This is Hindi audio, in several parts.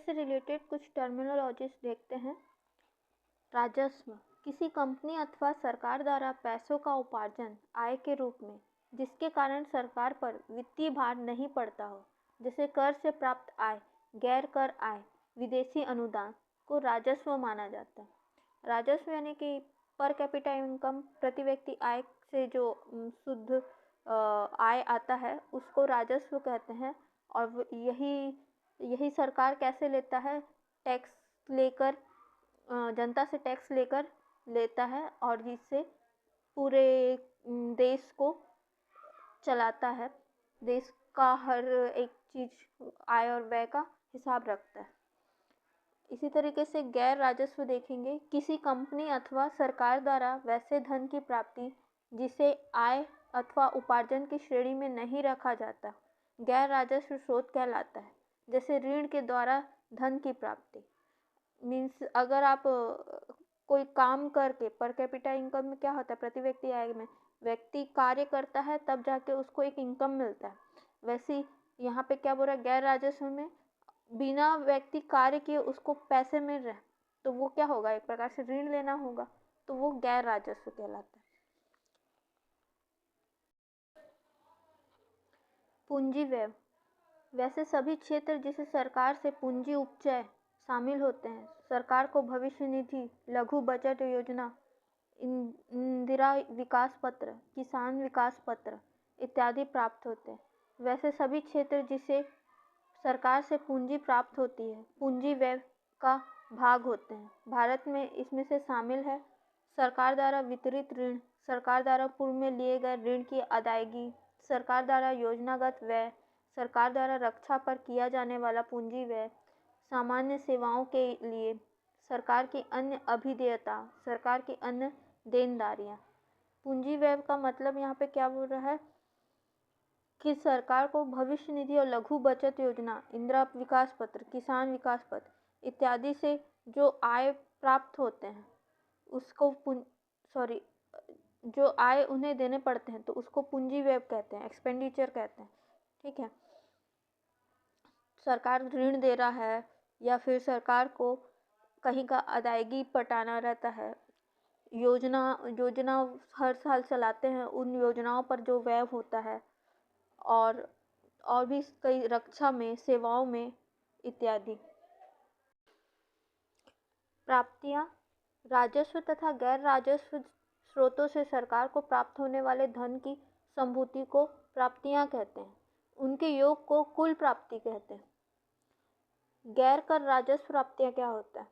से रिलेटेड कुछ टर्मिनोलॉजीज देखते हैं। राजस्व किसी कंपनी अथवा सरकार द्वारा पैसों का उपार्जन आय के रूप में जिसके कारण सरकार पर वित्तीय भार नहीं पड़ता हो, जैसे कर से प्राप्त आय, गैर कर आय, विदेशी अनुदान को राजस्व माना जाता है। राजस्व यानी कि पर कैपिटा इनकम, प्रति व्यक्ति आय से जो शुद्ध आय आता है उसको राजस्व कहते हैं। और यही सरकार कैसे लेता है, टैक्स लेकर, जनता से टैक्स लेकर लेता है और जिससे पूरे देश को चलाता है। देश का हर एक चीज आय और व्यय का हिसाब रखता है। इसी तरीके से गैर राजस्व देखेंगे, किसी कंपनी अथवा सरकार द्वारा वैसे धन की प्राप्ति जिसे आय अथवा उपार्जन की श्रेणी में नहीं रखा जाता, गैर राजस्व स्रोत कहलाता है। जैसे ऋण के द्वारा धन की प्राप्ति, मीन्स अगर आप कोई काम करके, पर कैपिटा इनकम में क्या होता है, प्रति व्यक्ति आय में व्यक्ति कार्य करता है तब जाके उसको एक इनकम मिलता है। वैसे यहाँ पे क्या बोल रहा है, गैर राजस्व में बिना व्यक्ति कार्य किए उसको पैसे मिल रहे हैं तो वो क्या होगा, एक प्रकार से ऋण लेना होगा, तो वो गैर राजस्व कहलाता है। पूंजी व्यय, वैसे सभी क्षेत्र जिसे सरकार से पूंजी उपचय शामिल होते हैं। सरकार को भविष्य निधि, लघु बचत योजना, इंदिरा विकास पत्र, किसान विकास पत्र इत्यादि प्राप्त होते हैं। वैसे सभी क्षेत्र जिसे सरकार से पूंजी प्राप्त होती है पूंजी व्यय का भाग होते हैं। भारत में इसमें से शामिल है सरकार द्वारा वितरित ऋण, सरकार द्वारा पूर्व में लिए गए ऋण की अदायगी, सरकार द्वारा योजनागत व्यय, सरकार द्वारा रक्षा पर किया जाने वाला पूंजी व्यय, सामान्य सेवाओं के लिए सरकार की अन्य अभिदेयता, सरकार की अन्य देनदारियां। पूंजी व्यय का मतलब यहाँ पे क्या बोल रहा है कि सरकार को भविष्य निधि और लघु बचत योजना, इंदिरा विकास पत्र, किसान विकास पत्र इत्यादि से जो आय प्राप्त होते हैं उसको जो आय उन्हें देने पड़ते हैं तो उसको पूंजी व्यय कहते हैं, एक्सपेंडिचर कहते हैं। ठीक है, सरकार ऋण दे रहा है या फिर सरकार को कहीं का अदायगी पटाना रहता है, योजना हर साल चलाते हैं, उन योजनाओं पर जो व्यय होता है और भी कई रक्षा में, सेवाओं में इत्यादि। प्राप्तियां, राजस्व तथा गैर राजस्व स्रोतों से सरकार को प्राप्त होने वाले धन की संभूति को प्राप्तियां कहते हैं। उनके योग को कुल प्राप्ति कहते हैं। गैर कर राजस्व प्राप्तियां क्या होता है,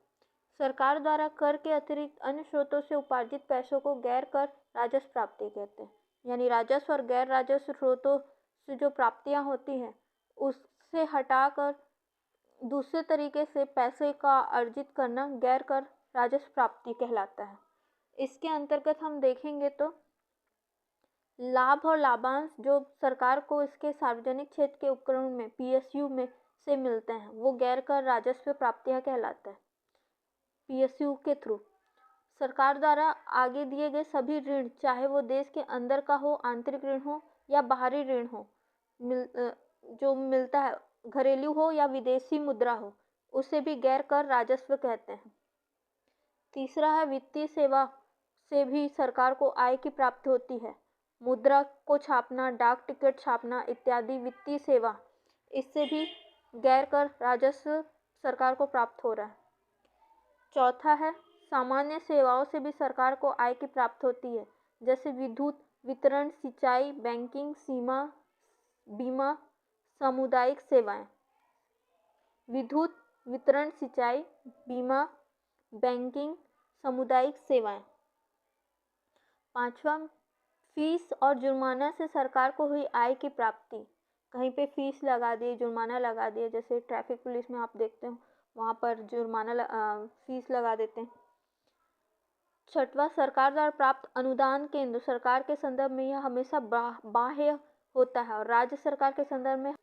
सरकार द्वारा कर के अतिरिक्त अन्य स्रोतों से उपार्जित पैसों को गैर कर राजस्व प्राप्ति कहते हैं। यानी राजस्व और गैर राजस्व स्रोतों से जो प्राप्तियां होती हैं उससे हटाकर दूसरे तरीके से पैसे का अर्जित करना गैर कर राजस्व प्राप्ति कहलाता है। इसके अंतर्गत हम देखेंगे तो लाभ और लाभांश जो सरकार को इसके सार्वजनिक क्षेत्र के उपक्रम में, पीएसयू में से मिलते हैं वो गैर कर राजस्व प्राप्तियां कहलाता है। पीएसयू के थ्रू सरकार द्वारा आगे दिए गए सभी ऋण, चाहे वो देश के अंदर का हो, आंतरिक ऋण हो या बाहरी ऋण हो, जो मिलता है, घरेलू हो या विदेशी मुद्रा हो, उसे भी गैर कर राजस्व कहते हैं। तीसरा है वित्तीय सेवा से भी सरकार को आय की प्राप्ति होती है। मुद्रा को छापना, डाक टिकट छापना इत्यादि वित्तीय सेवा, इससे भी गैर कर राजस्व सरकार को प्राप्त हो रहा है। चौथा है सामान्य सेवाओं से भी सरकार को आय की प्राप्ति होती है, जैसे विद्युत वितरण, सिंचाई, बैंकिंग, बीमा, सामुदायिक सेवाएं। विद्युत वितरण, सिंचाई, बीमा, बैंकिंग, सामुदायिक सेवाएं। पांचवा, फीस और जुर्माना से सरकार को हुई आय की प्राप्ति। कहीं पे फीस लगा दी, जुर्माना लगा दिया, जैसे ट्रैफिक पुलिस में आप देखते हो वहाँ पर फीस लगा देते हैं। छठवां, सरकार द्वारा प्राप्त अनुदान केंद्र सरकार के संदर्भ में यह हमेशा बाह्य होता है और राज्य सरकार के संदर्भ में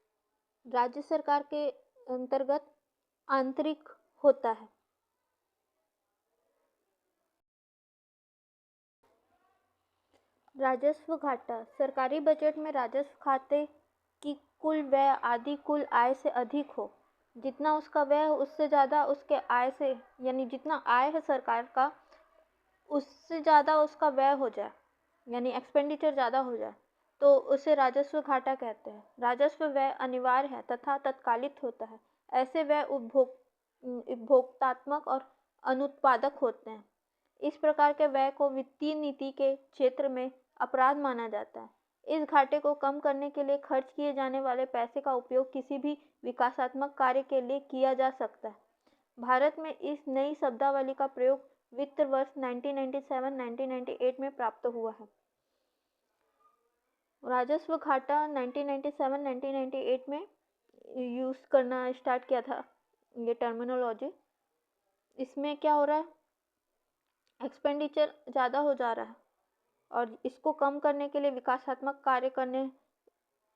राज्य सरकार के अंतर्गत आंतरिक होता है। राजस्व घाटा, सरकारी बजट में राजस्व खाते की कुल व्यय आदि कुल आय से अधिक हो जितना उसका व्यय है उससे ज़्यादा उसके आय से, यानी जितना आय है सरकार का उससे ज़्यादा उसका व्यय हो जाए, यानी एक्सपेंडिचर ज़्यादा हो जाए, तो उसे राजस्व घाटा कहते हैं। राजस्व व्यय अनिवार्य है तथा तत्कालिक होता है। ऐसे व्यय उपभोक्तात्मक और अनुत्पादक होते हैं। इस प्रकार के व्यय को वित्तीय नीति के क्षेत्र में अपराध माना जाता है। इस घाटे को कम करने के लिए खर्च किए जाने वाले पैसे का उपयोग किसी भी विकासात्मक कार्य के लिए किया जा सकता है। भारत में इस नई शब्दावली का प्रयोग वित्त वर्ष 1997-1998 में प्राप्त हुआ है। राजस्व घाटा 1997-1998 में यूज़ करना स्टार्ट किया था ये टर्मिनोलॉजी। इसमें क्या हो रहा है, एक्सपेंडिचर ज़्यादा हो जा रहा है और इसको कम करने के लिए विकासात्मक कार्य करने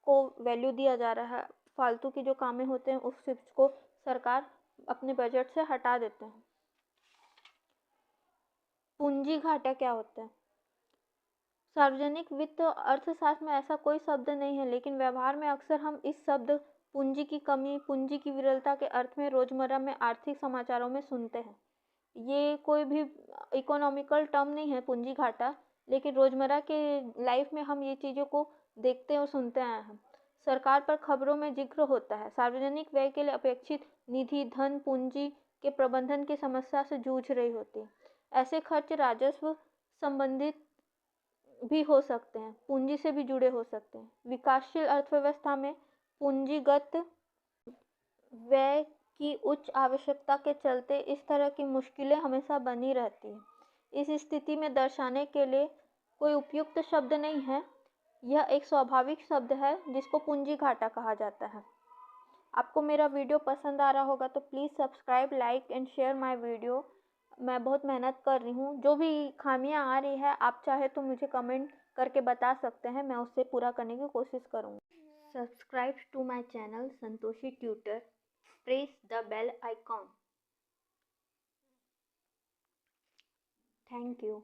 को वैल्यू दिया जा रहा है। फालतू की जो कामें होते हैं उस चीज़ को सरकार अपने बजट से हटा देते हैं। पूंजी घाटा क्या होता है? सार्वजनिक वित्त और अर्थशास्त्र में ऐसा कोई शब्द नहीं है, लेकिन व्यवहार में अक्सर हम इस शब्द पूंजी की कमी, पूंजी की विरलता के अर्थ में रोजमर्रा में आर्थिक समाचारों में सुनते हैं। ये कोई भी इकोनॉमिकल टर्म नहीं है पूंजी घाटा, लेकिन रोजमर्रा के लाइफ में हम ये चीज़ों को देखते और सुनते आए हैं। सरकार पर खबरों में जिक्र होता है। सार्वजनिक व्यय के लिए अपेक्षित निधि धन पूंजी के प्रबंधन की समस्या से जूझ रही होती है। ऐसे खर्च राजस्व संबंधित भी हो सकते हैं, पूंजी से भी जुड़े हो सकते हैं। विकासशील अर्थव्यवस्था में पूंजीगत व्यय की उच्च आवश्यकता के चलते इस तरह की मुश्किलें हमेशा बनी रहती हैं। इस स्थिति में दर्शाने के लिए कोई उपयुक्त शब्द नहीं है। यह एक स्वाभाविक शब्द है जिसको पूंजी घाटा कहा जाता है। आपको मेरा वीडियो पसंद आ रहा होगा तो please subscribe, like and share my video. मैं बहुत मेहनत कर रही हूँ। जो भी खामियां आ रही है आप चाहे तो मुझे कमेंट करके बता सकते हैं, मैं उससे पूरा करने की कोशिश करूँगी। Subscribe to my channel Santoshi tutor. Press the bell icon. Thank you.